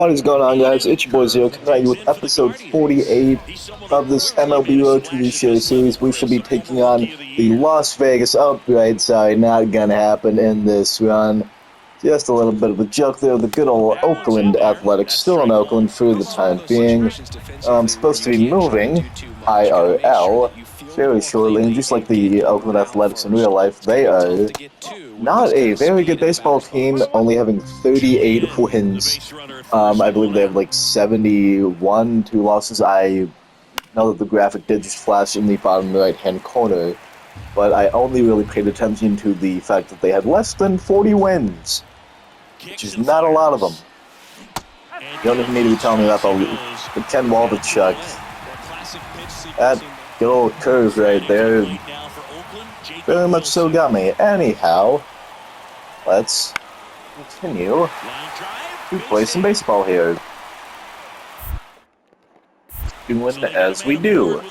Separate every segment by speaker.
Speaker 1: What is going on, guys? It's your boy Zero coming at you with episode 48 of this MLB Road to the Show series. We should be taking on the Las Vegas. Oh, right, sorry, not gonna happen in this run. Just a little bit of a joke there. The good old Oakland Athletics, still in Oakland for the time being. Supposed to be moving IRL very shortly, and just like the Oakland Athletics in real life, they are not a very good baseball team, only having 38 wins. I believe they have like 71 2 losses. I know that the graphic did just flash in the bottom right-hand corner, but I only really paid attention to the fact that they had less than 40 wins, which is not a lot of them. You don't even need to be telling me that, but Ken Waldichuk, that good old curve right there, very much so got me. Anyhow, let's continue to play some baseball here. Doing as we do.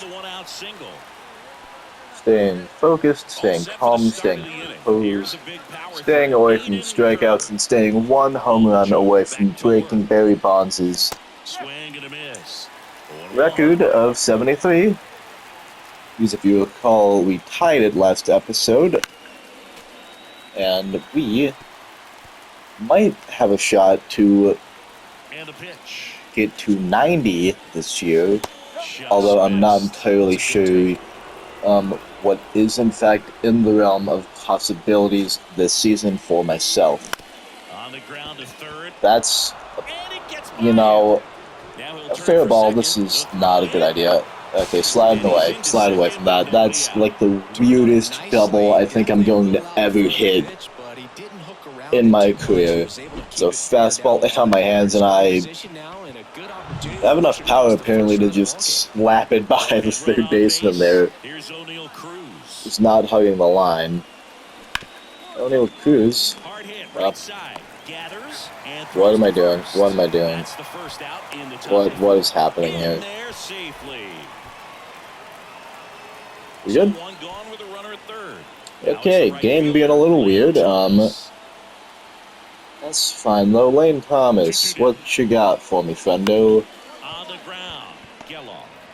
Speaker 1: Staying focused, staying calm, staying composed, staying away from strikeouts, and staying one home run away from breaking Barry Bonds' record of 73. Because if you recall, we tied it last episode, and we might have a shot to get to 90 this year, although I'm not entirely sure what is in fact in the realm of possibilities this season for myself. That's, you know, a fair ball. This is not a good idea. Okay, slide away from that. That's like the weirdest double I think I'm going to ever hit in my career. So fastball on my hands, and I have enough power apparently to just slap it by the third baseman there. He's not hugging the line. O'Neal Cruz. What am I doing? What am I doing? What is happening here? You good? Okay, game being a little weird. That's fine though. Lane Thomas, what you got for me, friendo?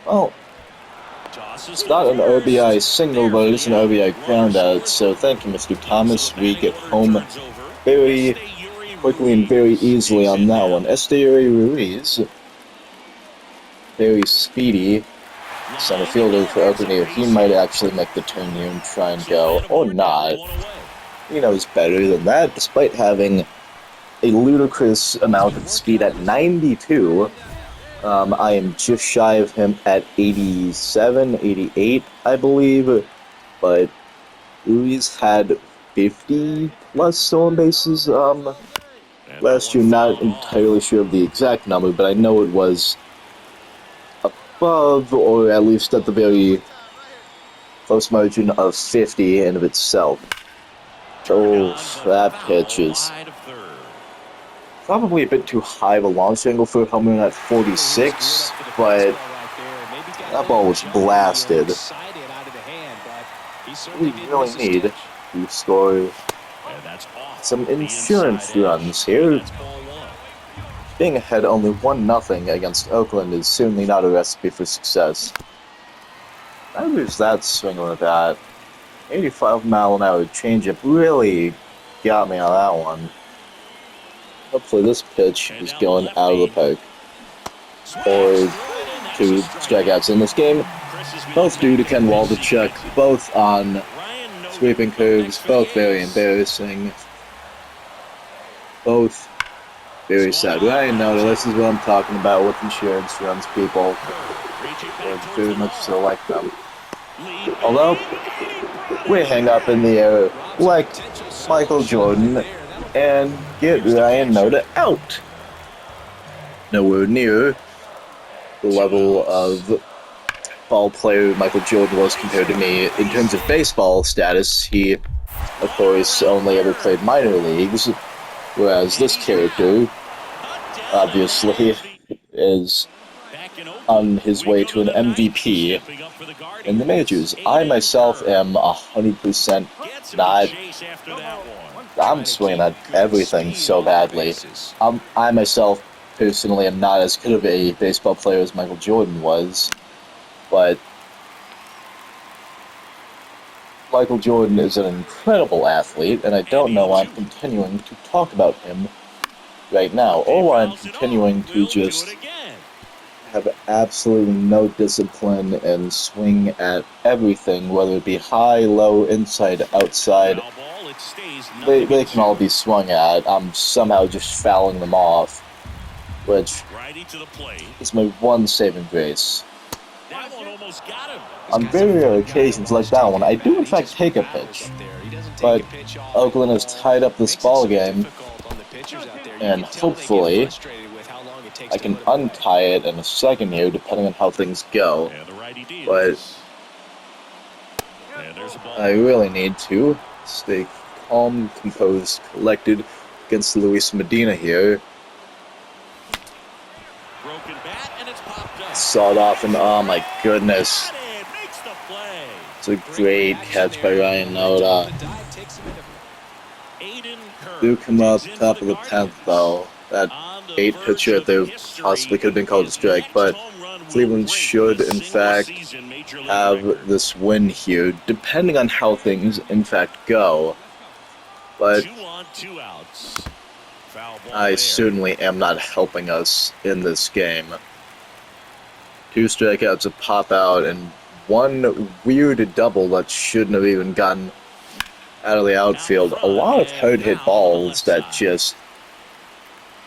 Speaker 1: Well, it's not an RBI single, but it is an RBI groundout, so thank you, Mr. Thomas. We get home very quickly and very easily on that one. Esteury Ruiz, very speedy center fielder for Oakland here. He might actually make the turn here and try and go, or not. He knows better than that, despite having a ludicrous amount of speed at 92. I am just shy of him at 87, 88, I believe, but Ruiz had 50 plus stolen bases last year. Not entirely sure of the exact number, but I know it was above, or at least at the very close margin of 50 in of itself. Oh, that pitch is probably a bit too high of a launch angle for a home run at 46, but that ball was blasted. We really need to score some insurance runs here. Being ahead only 1-0 against Oakland is certainly not a recipe for success. I lose that swing with that. 85-mile-an-hour changeup really got me on that one. Hopefully this pitch is going out of the park. Or 2 strikeouts in this game. Both due to Ken Waldichuk, both on sweeping curves, both very embarrassing. Both very sad. Ryan Noda, this is what I'm talking about with insurance runs, people. I very much so like them. Although, we hang up in the air like Michael Jordan and get Ryan Noda out. Nowhere near the level of ball player Michael Jordan was compared to me. In terms of baseball status, he, of course, only ever played minor leagues, whereas this character, obviously, is on his way to an MVP in the majors. I myself am 100% not. I'm swinging at everything so badly. I myself personally am not as good of a baseball player as Michael Jordan was, but Michael Jordan is an incredible athlete, and I don't know why I'm continuing to talk about him right now, or why I'm continuing to just have absolutely no discipline and swing at everything, whether it be high, low, inside, outside. They can all be swung at. I'm somehow just fouling them off, which is my one saving grace. On very rare occasions like that one, I do in fact take a pitch, but Oakland has tied up this ball game, and hopefully I can untie it in a second here, depending on how things go. But I really need to stay calm, composed, collected against Luis Medina here. Sawed off, and oh my goodness. It's a great catch by Ryan Noda. Do come up top of the 10th though. That 8 pitch right there possibly could have been called a strike, but Cleveland should in fact have this win here, depending on how things in fact go. But I certainly am not helping us in this game. 2 strikeouts, a pop out, and 1 weird double that shouldn't have even gotten out of the outfield. A lot of hard hit balls that just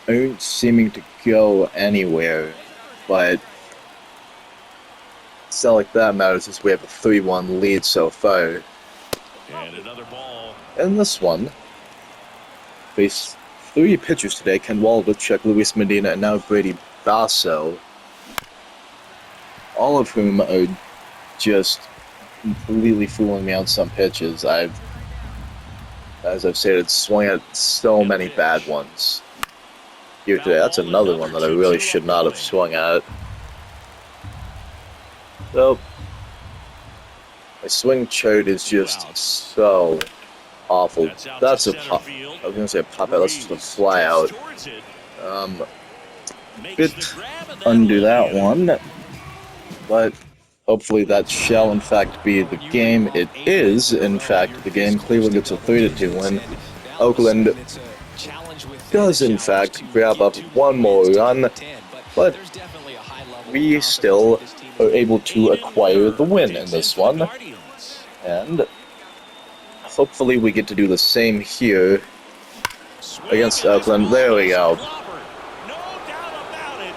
Speaker 1: aren't seeming to go anywhere, but it's not like that matters since we have a 3-1 lead so far.
Speaker 2: And another ball.
Speaker 1: And this one faced 3 pitchers today: Ken Waldichuk, Luis Medina, and now Brady Basso. All of whom are just completely fooling me on some pitches. As I've stated, swung at so many bad ones here today. That's another one that I really should not have swung at. So, my swing chart is just so awful. That's a pop. I was going to say a pop out. That's just a fly out. Bit undo that one. But hopefully that shall in fact be the game. It is in fact the game. Cleveland gets a 3-2 win. Oakland does in fact grab up 1 more run, but we still are able to acquire the win in this one. And hopefully we get to do the same here against Oakland. There we go.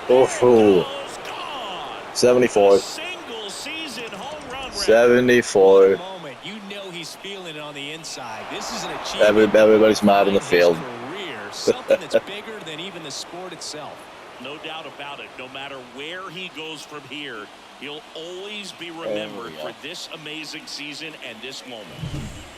Speaker 1: Oh, 74. 74. Everybody's mad in the field.
Speaker 2: Something that's bigger than even the sport itself. No doubt about it. No matter where he goes from here, he'll always be remembered for this amazing season and this moment.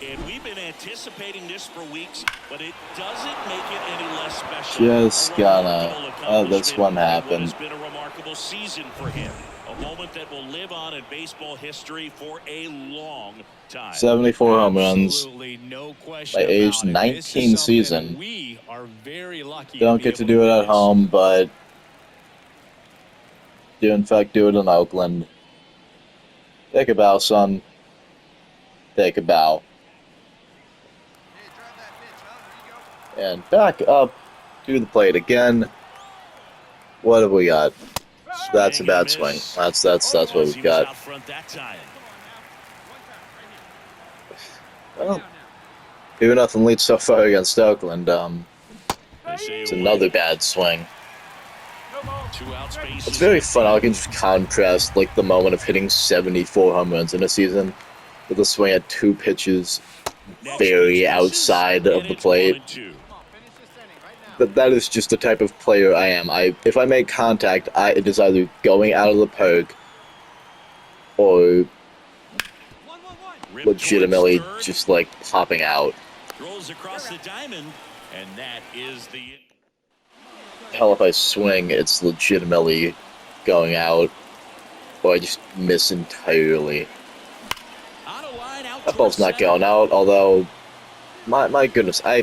Speaker 2: And we've been anticipating this for weeks, but it doesn't make it any less special.
Speaker 1: Just gonna let this one happen.
Speaker 2: It's been a remarkable season for him. A moment that will live on in baseball history for a long time.
Speaker 1: 74 home runs
Speaker 2: no
Speaker 1: by age 19 season.
Speaker 2: We are very lucky.
Speaker 1: Don't get to do it at home, but do in fact do it in Oakland. Take a bow, son. Take a bow. And back up to the plate again. What have we got? That's a bad swing. That's what we've got. Well, 2-0 lead so far against Oakland. It's another bad swing. It's very fun how I can just contrast like the moment of hitting 74 home runs in a season with a swing at 2 pitches very outside of the plate. That is just the type of player I am. If I make contact, it is either going out of the park or legitimately just like popping out.
Speaker 2: Throws across the diamond, and that is the
Speaker 1: Hell, if I swing, it's legitimately going out, or I just miss entirely. That ball's not going out, although my goodness, I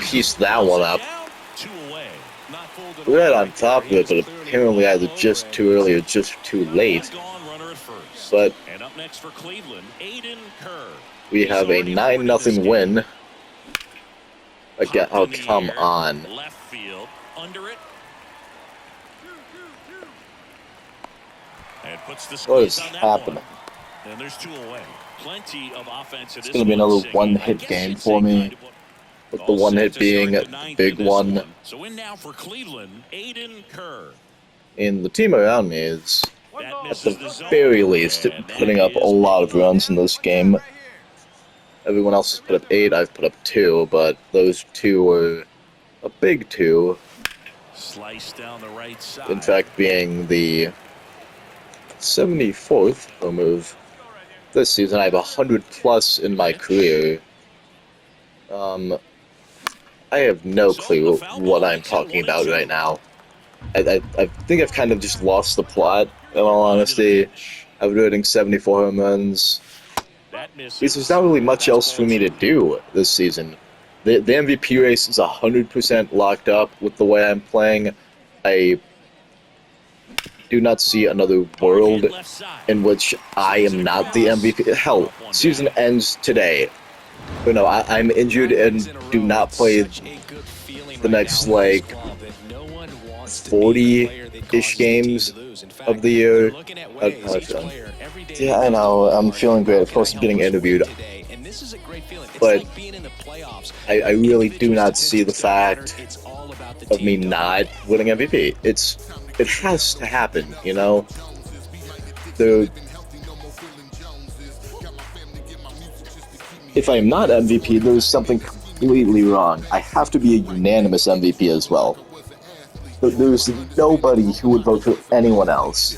Speaker 1: pieced that one up. we're right on top of it, but apparently either just too early or just too late. But
Speaker 2: and up next for Cleveland, Aiden Kerr.
Speaker 1: We have a 9-0 win. Again, oh, come on.
Speaker 2: Left field, under it. And puts the
Speaker 1: what is happening?
Speaker 2: And there's 2 away. Plenty of offense.
Speaker 1: It's going to be another one-hit game for me. With the one hit being a big one.
Speaker 2: So in now for Cleveland, Aiden Kerr.
Speaker 1: And the team around me is, at the very least, putting up a lot of runs in this game. Everyone else has put up 8, I've put up 2, but those 2 were a big 2.
Speaker 2: Slice down the right side.
Speaker 1: In fact, being the 74th home move this season. I have 100 plus in my career. I have no clue what I'm talking about right now. I think I've kind of just lost the plot, in all honesty. I've been hitting 74 home runs. Because there's not really much else for me to do this season. The MVP race is 100% locked up with the way I'm playing. I do not see another world in which I am not the MVP. Hell, season ends today. But no, I'm injured and do not play the next, like, 40-ish games of the year. Yeah, I know, I'm feeling great. Of course, I'm getting interviewed. But I really do not see the fact of me not winning MVP. It has to happen, you know? If I am not MVP, there's something completely wrong. I have to be a unanimous MVP as well. There's nobody who would vote for anyone else.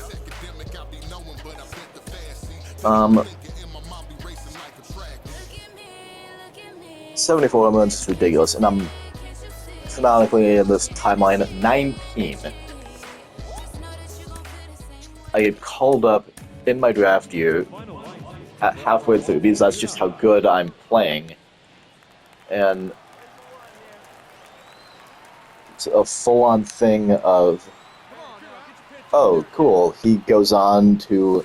Speaker 1: 74 home runs is ridiculous, and I'm canonically in this timeline 19. I get called up in my draft year at halfway through because that's just how good I'm playing, and it's a full-on thing of, oh, cool, he goes on to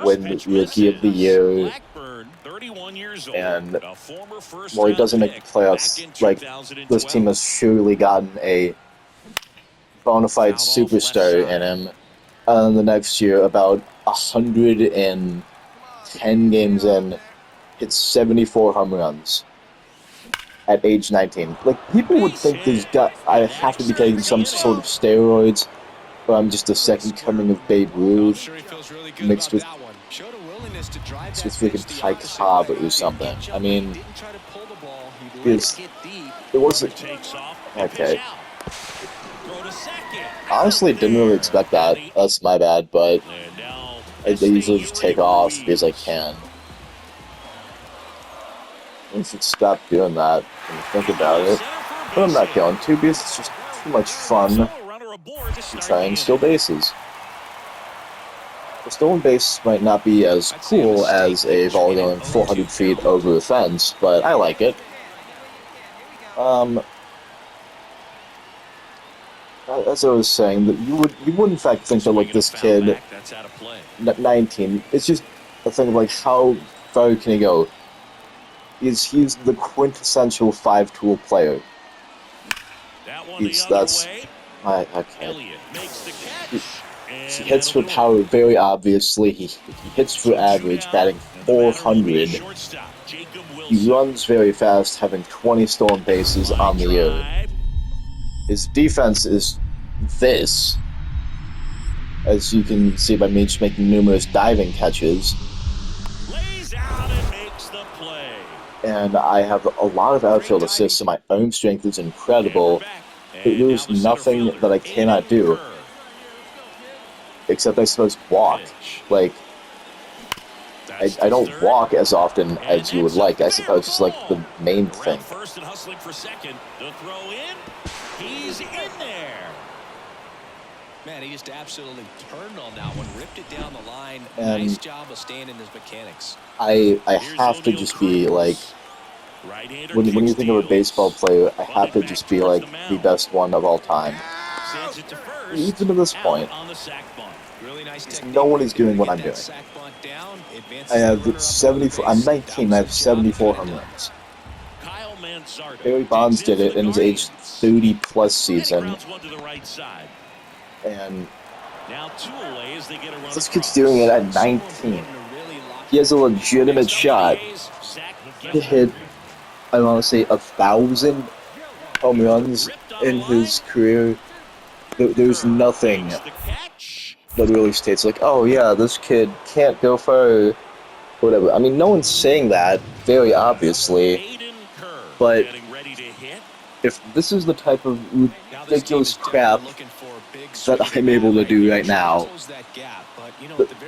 Speaker 1: win the Rookie of the Year, and, well, he doesn't make the playoffs. Like, this team has surely gotten a bona fide superstar in him. And then the next year, about 110 games in, hits 74 home runs at age 19. Like, people would think I have to be taking some sort of steroids, or I'm just the second coming of Babe Ruth, mixed with freaking Ty Cobb or something. I mean, it wasn't... Okay. Honestly, didn't really expect that. That's my bad, but I usually just take off because I can. I should stop doing that and think about it. But I'm not going to because it's just too much fun to try and steal bases. The stolen base might not be as cool as a ball going 400 feet over a fence, but I like it. As I was saying, that you would in fact think that, like, this kid, 19, it's just a thing of, like, how far can he go? He's the quintessential 5-tool player. I can't. He hits for power very obviously. He hits for average, batting 400. He runs very fast, having 20 stolen bases on the year. His defense is this, as you can see by me just making numerous diving catches. And I have a lot of outfield assists, and my arm strength is incredible. There's nothing that I cannot do. Except, I suppose, walk. Like, I don't walk as often as you would like. I suppose it's, like, the main thing.
Speaker 2: First and hustling for second. The throw in. He's in there. Man, he just absolutely turned on that one, ripped it down the line. Nice job of staying in his mechanics.
Speaker 1: I have to just be, like, when you think of a baseball player, I have to just be, like, the best one of all time.
Speaker 2: Sends it to first.
Speaker 1: even to this point,
Speaker 2: On the sac bunt.
Speaker 3: Really nice
Speaker 1: no one is doing what I'm doing. I have 74. I'm 19. I have 74 home runs.
Speaker 2: Kyle Mansardo
Speaker 1: Barry Bonds did it in his age 30-plus season,
Speaker 2: one to the right side.
Speaker 1: and
Speaker 2: Now two away as they get a run
Speaker 1: this kid's doing it at 19. He has a legitimate shot to hit, I want to say, 1,000 home runs in his career. There's nothing that really states like, oh yeah, this kid can't go far, whatever. I mean, no one's saying that, very obviously, but if this is the type of ridiculous crap that I'm able to do right now,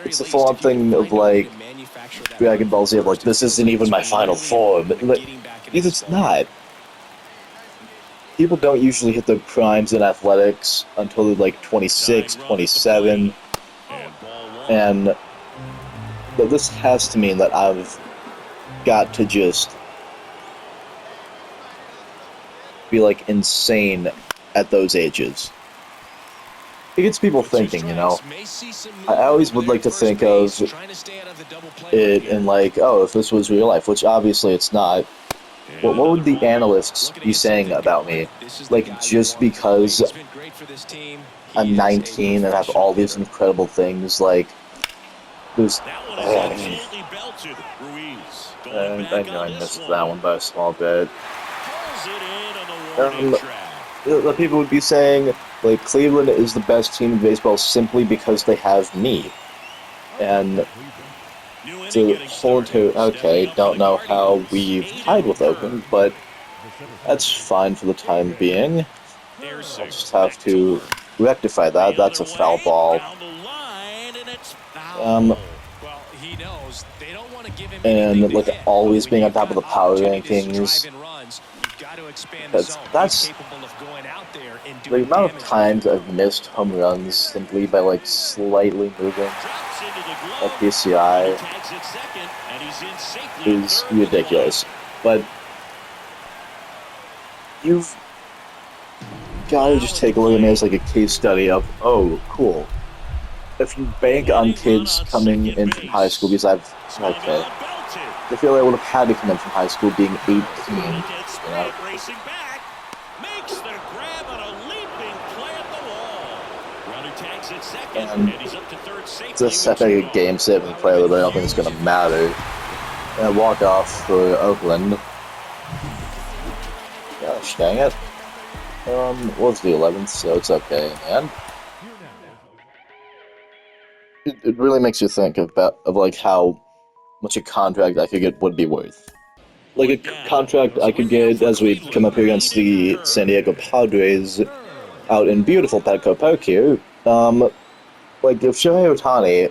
Speaker 1: it's the full-on thing of, like, Dragon Ball Z, of, like, this isn't even my final form. Like, it's not. People don't usually hit their primes in athletics until they're, like, 26, 27, and this has to mean that I've got to just be, like, insane at those ages. It gets people thinking, you know. I always would like to think of it in, like, oh, if this was real life, which obviously it's not. What would the analysts be saying about me? Like, just because I'm 19 and have all these incredible things, like, there's... I know I missed that one by a small bit. The people would be saying, like, Cleveland is the best team in baseball simply because they have me. And to hold to, okay, don't know how we've tied with Oakland, but that's fine for the time being. I'll just have to rectify that. That's a foul ball. And, like, always being on top of the power rankings. That's the amount of times I've missed home runs simply by, like, slightly moving a PCI is ridiculous. But you've got to just take a look at me as, like, a case study of, oh, cool. If you bank on kids coming in from high school, because okay, I feel I would have had to come in from high school being 18, you know? And it's a second game saving play, but I don't think it's going to matter. And I walk off for Oakland. Gosh dang it. Was the 11th, so it's okay. And it really makes you think of like how much a contract I could get would be worth. Like a contract I could get as we come up here against the San Diego Padres out in beautiful Petco Park here. Like if Shohei Ohtani,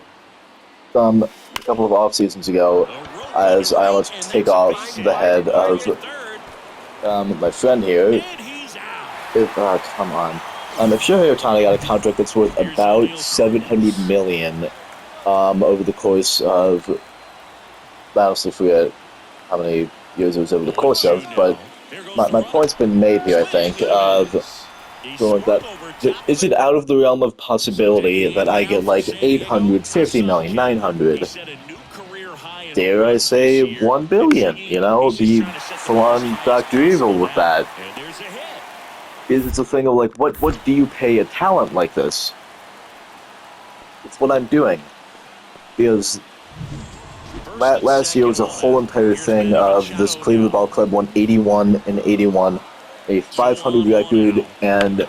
Speaker 1: a couple of off seasons ago, as I almost take off the head of my friend here. Come on. If Shohei Ohtani got a contract that's worth about $700 million over the course of, I honestly forget how many years it was over the course of, but my point's been made here, I think, of going that. Is it out of the realm of possibility that I get like 850 million, 900? Dare I say 1 billion? You know, be full-on Dr. Evil with that. It's a thing of like, what do you pay a talent like this? It's what I'm doing. Because last year was a whole entire thing of this Cleveland Ball Club won 81 and 81, a 500 record, and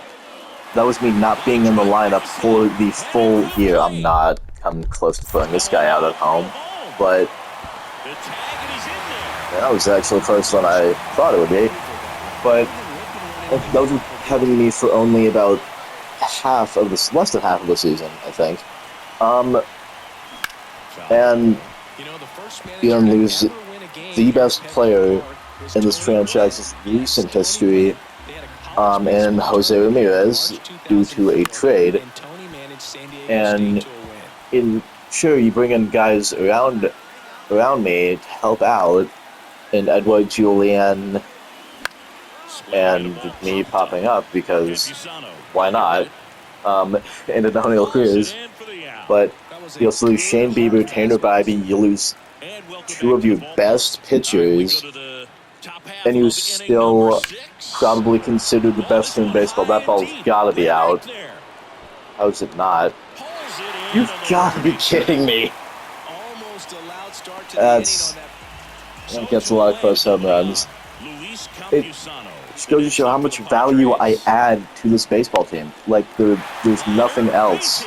Speaker 1: that was me not being in the lineup for the full year. I'm not coming close to throwing this guy out at home, but that was actually closer than I thought it would be. But that was having me for only about less than half of the season, I think. And you lose the best player in this franchise's recent history, in Jose Ramirez, due to a trade. And sure, you bring in guys around me to help out, and Edward Julian and me popping up because why not? In a downhill cruise. But you also lose Shane Bieber, Tanner Bybee, you lose two of your best pitchers, and you're still probably considered the best team in baseball. That ball's gotta be out. How is it not? You've gotta be kidding me. That gets a lot of close home runs. It just goes to show how much value I add to this baseball team. Like, there's nothing else,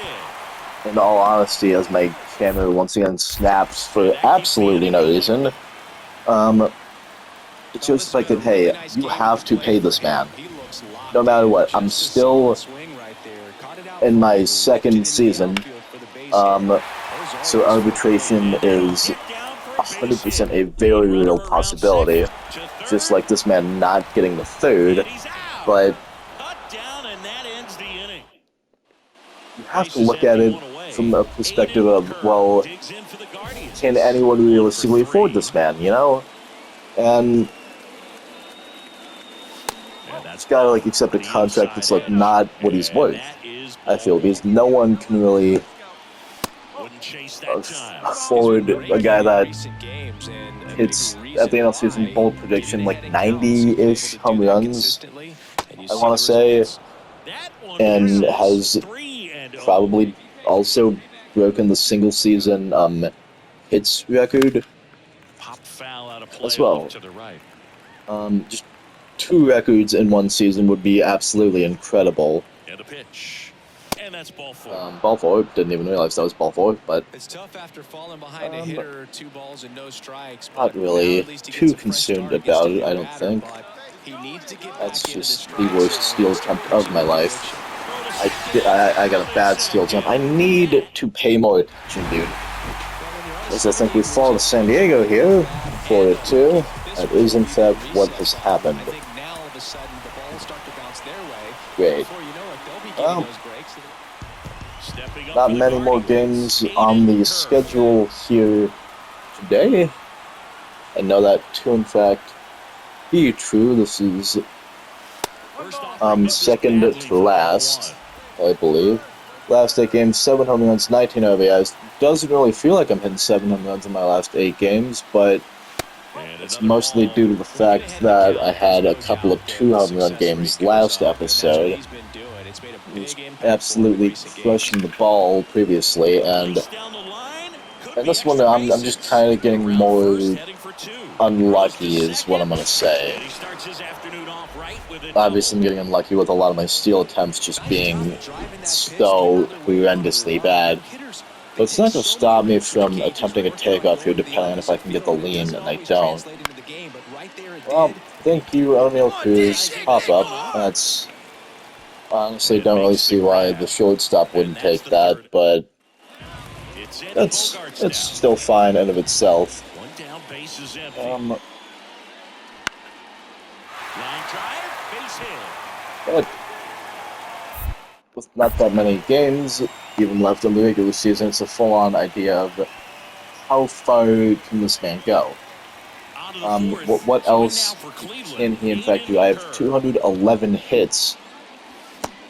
Speaker 1: in all honesty, as my camera once again snaps for absolutely no reason. It shows the fact that, hey, you have to pay this man. No matter what. I'm still in my second season, so arbitration is 100% a very real possibility. Just like this man not getting the third, but you have to look at it from a perspective of, well, can anyone realistically afford this man, you know? And he's gotta, like, accept a contract that's, like, not what he's worth, I feel, because no one can really afford a guy that hits, at the end of the season, bold prediction, like 90-ish home runs, I want to say, and has probably also broken the single season hits record as well. Just 2 records in one season would be absolutely incredible. And that's ball 4. Ball 4. Didn't even realize that was ball 4, but
Speaker 3: it's tough after falling behind a hitter, 2 balls and no strikes.
Speaker 1: Not really too consumed about it, I don't think. That's just the worst steal attempt of my life. I got a bad steal attempt. I need to pay more attention, dude. Because I think we fall to San Diego here for it too. That is in fact what has happened. Great. Well, not many more games on the schedule here today. I know that to in fact be true. This is second to last, I believe. Last 8 games, 7 home runs, 19 RBIs. Doesn't really feel like I'm hitting 7 home runs in my last 8 games, but it's mostly due to the fact that I had a couple of 2 home run games last episode. Was absolutely crushing the ball previously, and this one I'm just kind of getting more unlucky is what I'm going to say. Obviously I'm getting unlucky with a lot of my steal attempts just being so horrendously bad. But it's not going to stop me from attempting a takeoff here depending on if I can get the lean, and I don't. Well, thank you, O'Neal Cruz. Pop up. That's... Honestly, don't really see why the shortstop wouldn't take that, but it's still fine in of itself. But with not that many games even left in the regular season, it's a full-on idea of how far can this man go? What else can he in fact do? I have 211 hits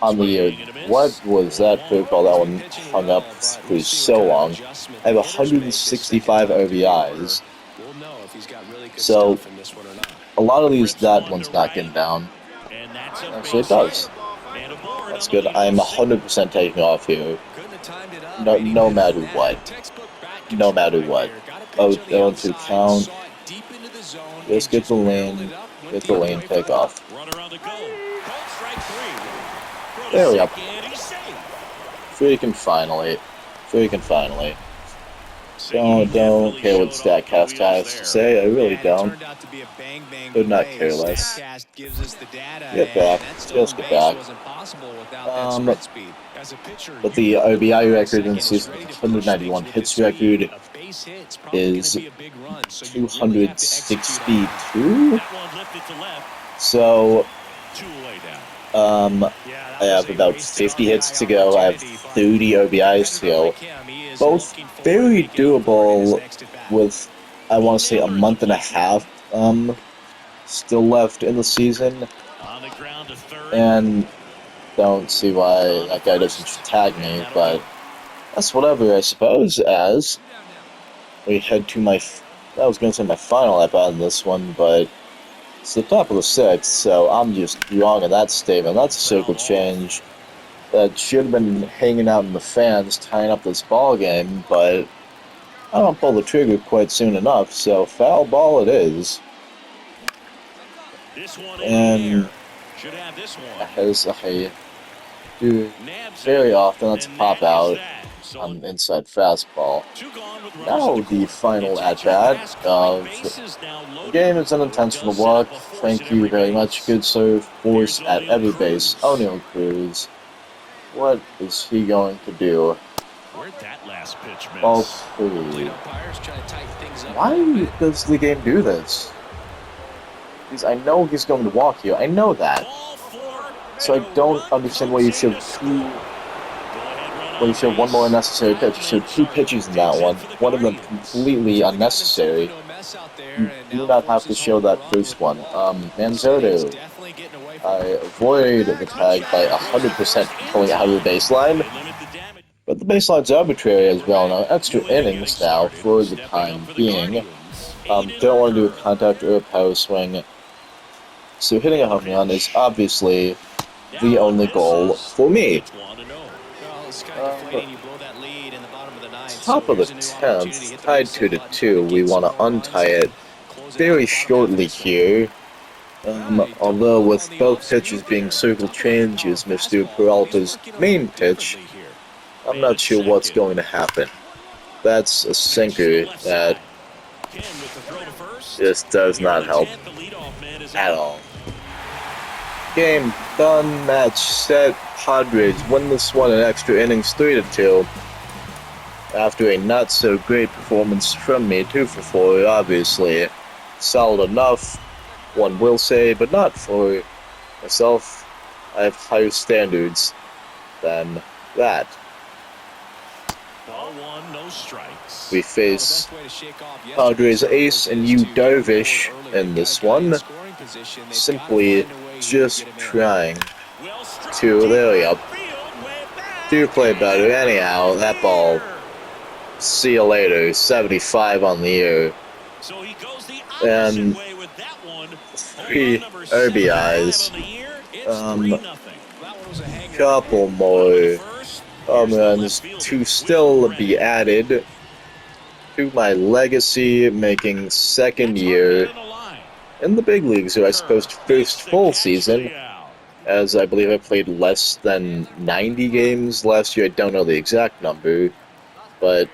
Speaker 1: on the year. What was that curveball? That one hung up for so long. I have 165 RBIs. So, a lot of these, that one's not getting down. Actually, it does. That's good. I'm 100% taking off here. No matter what. No matter what. Oh, 0-2 count. Just get the lane. Get the lane, take off. There we go. Freaking finally. Don't care what StatCast has to say, I really don't. Could not care less. Get back. Just get back. But the RBI record in the season, 191 hits record, is 262. So, I have about 50 hits to go. I have 30 RBIs to go. Both very doable with, I want to say, a month and a half still left in the season. And don't see why that guy doesn't tag me, but that's whatever, I suppose, as we head to my... I was going to say my final at bat in this one, but it's the top of the 6th, so I'm just wrong in that statement. That's a circle change that should have been hanging out in the fans, tying up this ball game, but I don't pull the trigger quite soon enough, so foul ball it is. And as I do very often, let's pop out on the inside fastball. Now the final at-bat of the game is an intentional walk. Thank you very much, good sir. Force at every base. O'Neal Cruz. What is he going to do?
Speaker 2: Where'd that last pitch miss?
Speaker 1: Ball 3. Why does the game do this? Because I know he's going to walk here. I know that. So I don't understand why you showed two. Well, you showed one more unnecessary pitch. You showed 2 pitches in that one. One of them completely unnecessary. You do not have to show that first one. Manzardo. I avoid the tag by 100% pulling out of the baseline. But the baseline's arbitrary as well. Now, extra innings now for the time being. Don't want to do a contact or a power swing. So hitting a home run is obviously the only goal for me. Top of the 10th, tied 2-2. We want to untie it very shortly here. Although with both pitches being circle changes, Mr. Peralta's main pitch, I'm not sure what's going to happen. That's a sinker that just does not help at all. Game done, match set. Padres win this one in extra innings 3-2. After a not so great performance from me, 2 for 4, obviously. Solid enough, one will say, but not for myself. I have higher standards than that.
Speaker 2: Ball 1, no strikes.
Speaker 1: We face Padres ace and Yu Darvish in this one. Simply just trying to, there we go. Do play better. Anyhow, that ball, see you later, 75 on the year. And 3 RBIs. Couple more home runs to still be added to my legacy, making 2nd year in the big leagues, or I suppose first full season, as I believe I played less than 90 games last year. I don't know the exact number, but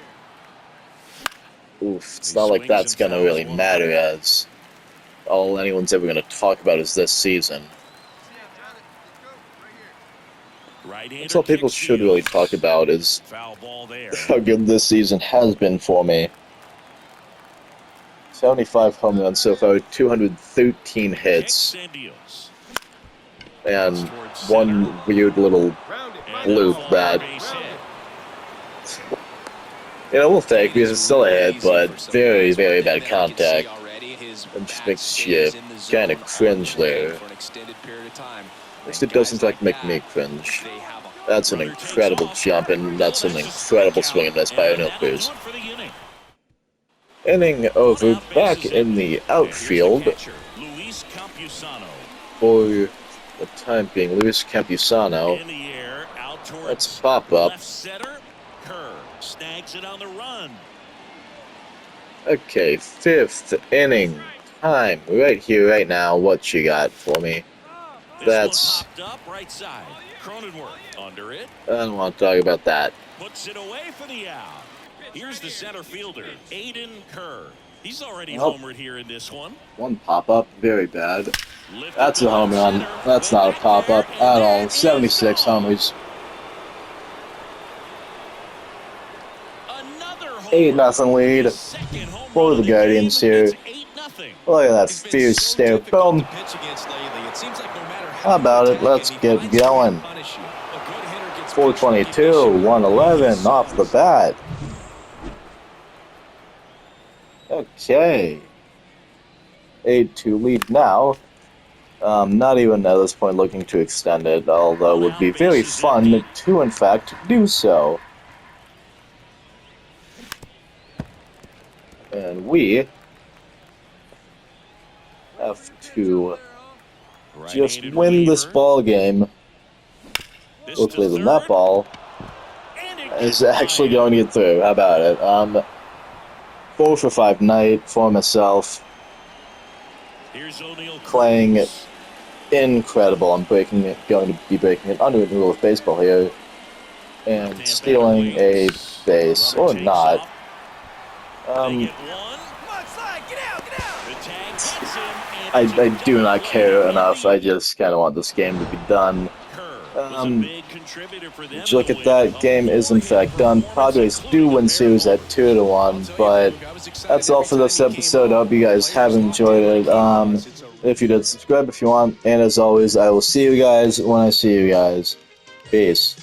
Speaker 1: oof, it's not like that's going to really matter, as all anyone's ever going to talk about is this season. That's all people should really talk about, is how good this season has been for me. 75 home runs so far, 213 hits, and one weird little loop that, you know, we'll take because it's still a hit, but very, very bad contact. It just makes you kind of cringe there. At least it doesn't like make me cringe. That's an incredible jump, and that's an incredible swing and miss by O'Neal Cruz. Inning over, back in the outfield for the time being. Luis Campusano. Let's pop up. Okay, 5th inning time. Right here, right now. What you got for me? That's... I don't want to talk about that.
Speaker 2: Puts it away for the out. Here's the center fielder, Aiden Kerr. He's already homered here in this one.
Speaker 1: One pop-up, very bad. That's a home run. That's not a pop-up at all. 76 homers. 8-0 lead for the Guardians here. Look at that fierce stare. Boom. How about it? Let's get going. 422, 111 off the bat. Okay. 8-2 lead now Not even at this point looking to extend it, although it would be very fun to, in fact, do so. And we have to just win this ball game. Hopefully, then that ball is actually going to get through. How about it? 4 for 5 night for myself. Playing incredible. I'm going to be breaking an unwritten rule of baseball here. And stealing a base, or not. I do not care enough. I just kind of want this game to be done. Look at that. Game is in fact done. Padres do win series at 2-1, but that's all for this episode. I hope you guys have enjoyed it. If you did, subscribe if you want. And as always, I will see you guys when I see you guys. Peace.